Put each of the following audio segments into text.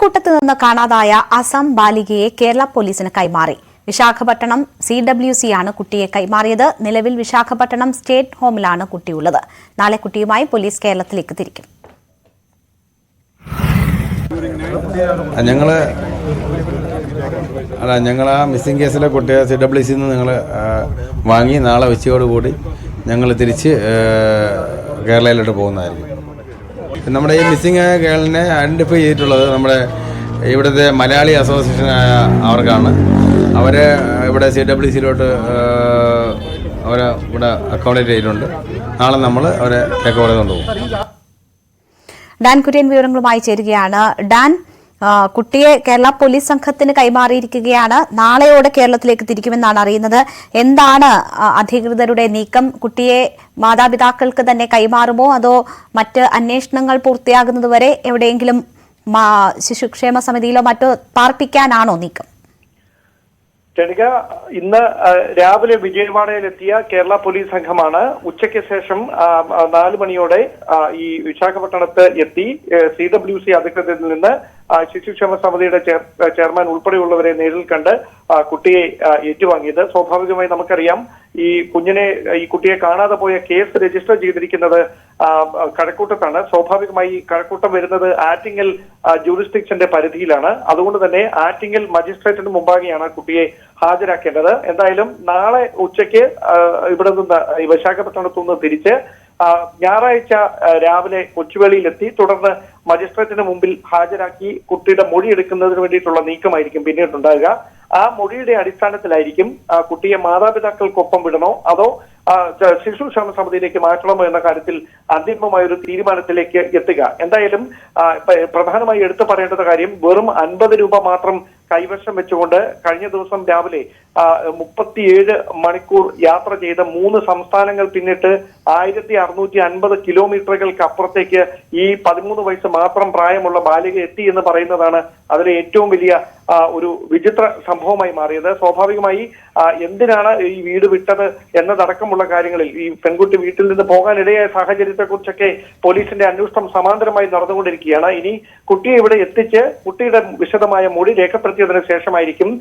കഴക്കൂട്ടത്ത് നിന്ന് കാണാതായ അസം ബാലികയെ കേരള പോലീസിന് കൈമാറി. വിശാഖപട്ടണം CWC ആണ് കുട്ടിയെ കൈമാറിയത്. നിലവിൽ വിശാഖപട്ടണം സ്റ്റേറ്റ് ഹോമിലാണ് കുട്ടിയുള്ളത്. നാളെ കുട്ടിയുമായി പോലീസ് കേരളത്തിലേക്ക് തിരിക്കും. ഞങ്ങൾ ആ മിസ്സിംഗ് കേസിലെ കുട്ടിയെ CWC ഞങ്ങൾ വാങ്ങി നാളെ ഉച്ചയോടുകൂടി ഞങ്ങൾ തിരിച്ച് കേരളയിലോട്ട് പോകുന്നതായിരിക്കും. നമ്മുടെ ഈ മിസ്സിംഗ് ആയ ഗേളിനെ ഐഡൻറ്റിഫൈ ചെയ്തിട്ടുള്ളത് നമ്മുടെ ഇവിടുത്തെ മലയാളി അസോസിയേഷനായ അവർക്കാണ്. അവരെ ഇവിടെ CWCയിലോട്ട് അവരെ ഇവിടെ അക്കോമഡേറ്റ് ചെയ്തിട്ടുണ്ട്. നാളെ നമ്മൾ അവരെ ടേക്ക് ഓവർ കൊണ്ടുപോകും. ഡാൻ കുര്യൻ വിവരങ്ങളുമായി ചേരുകയാണ്. ഡാൻ, കുട്ടിയെ കേരള പോലീസ് സംഘത്തിന് കൈമാറിയിരിക്കുകയാണ്. നാളെയോടെ കേരളത്തിലേക്ക് തിരിക്കുമെന്നാണ് അറിയുന്നത്. എന്താണ് അധികൃതരുടെ നീക്കം? കുട്ടിയെ മാതാപിതാക്കൾക്ക് തന്നെ കൈമാറുമോ അതോ മറ്റ് അന്വേഷണങ്ങൾ പൂർത്തിയാകുന്നതുവരെ എവിടെയെങ്കിലും ശിശുക്ഷേമ സമിതിയിലോ മറ്റോ പാർപ്പിക്കാനാണോ നീക്കം? ക്ഷണിക, ഇന്ന് രാവിലെ വിജയവാഡയിലെത്തിയ കേരള പോലീസ് സംഘമാണ് ഉച്ചയ്ക്ക് ശേഷം 4 മണിയോടെ ഈ വിശാഖപട്ടണത്ത് എത്തി CWC അധികൃതരിൽ നിന്ന് ശിശുക്ഷേമ സമിതിയുടെ ചെയർമാൻ ഉൾപ്പെടെയുള്ളവരെ നേരിൽ കണ്ട് കുട്ടിയെ ഏറ്റുവാങ്ങിയത്. സ്വാഭാവികമായി നമുക്കറിയാം, ഈ കുട്ടിയെ കാണാതെ പോയ കേസ് രജിസ്റ്റർ ചെയ്തിരിക്കുന്നത് കഴക്കൂട്ടത്താണ്. സ്വാഭാവികമായി കഴക്കൂട്ടം വരുന്നത് ആറ്റിങ്ങൽ ജൂറിസ്ഡിക്ഷന്റെ പരിധിയിലാണ്. അതുകൊണ്ട് തന്നെ ആറ്റിങ്ങൽ മജിസ്ട്രേറ്റിന് മുമ്പാകെയാണ് കുട്ടിയെ ഹാജരാക്കേണ്ടത്. എന്തായാലും നാളെ ഉച്ചയ്ക്ക് ഇവിടെ നിന്ന് വിശാഖപട്ടണത്തു നിന്ന് തിരിച്ച് ഞായറാഴ്ച രാവിലെ കൊച്ചുവേളിയിലെത്തി തുടർന്ന് മജിസ്ട്രേറ്റിന് മുമ്പിൽ ഹാജരാക്കി കുട്ടിയുടെ മൊഴി എടുക്കുന്നതിന് വേണ്ടിയിട്ടുള്ള നീക്കമായിരിക്കും പിന്നീടുണ്ടാകുക. ആ മൊഴിയുടെ അടിസ്ഥാനത്തിലായിരിക്കും കുട്ടിയെ മാതാപിതാക്കൾക്കൊപ്പം വിടണോ അതോ ശിശുക്ഷേമ സമിതിയിലേക്ക് മാറ്റണമോ എന്ന കാര്യത്തിൽ അന്തിമമായ ഒരു തീരുമാനത്തിലേക്ക് എത്തുക. എന്തായാലും പ്രധാനമായി എടുത്തു പറയേണ്ട കാര്യം, വെറും 50 രൂപ മാത്രം കൈവശം വെച്ചുകൊണ്ട് കഴിഞ്ഞ ദിവസം രാവിലെ 37 മണിക്കൂർ യാത്ര ചെയ്ത 3 സംസ്ഥാനങ്ങൾ പിന്നിട്ട് 1650 കിലോമീറ്ററുകൾക്ക് അപ്പുറത്തേക്ക് ഈ 13 വയസ്സ് മാത്രം പ്രായമുള്ള ബാലിക എത്തി എന്ന് പറയുന്നതാണ് അതിലെ ഏറ്റവും വലിയ ഒരു വിചിത്ര സംഭവമായി മാറിയത്. സ്വാഭാവികമായി എന്തിനാണ് ഈ വീട് വിട്ടത് എന്നതടക്കമുള്ള കാര്യങ്ങളിൽ ഈ പെൺകുട്ടി വീട്ടിൽ നിന്ന് പോകാനിടയായ സാഹചര്യത്തെ കുറിച്ചൊക്കെ പോലീസിന്റെ അന്വേഷണം സമാന്തരമായി നടന്നുകൊണ്ടിരിക്കുകയാണ്. ഇനി കുട്ടിയെ ഇവിടെ എത്തിച്ച് കുട്ടിയുടെ വിശദമായ മൊഴി രേഖപ്പെടുത്തിയതിനു ശേഷമായിരിക്കും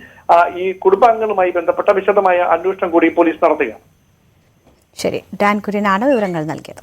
ഈ കുടുംബാംഗങ്ങളുമായി ബന്ധപ്പെട്ട വിശദമായ അന്വേഷണം കൂടി പോലീസ് നടത്തുക. ശരി, ഡാൻ കുര്യനാണ് വിവരങ്ങൾ നൽകിയത്.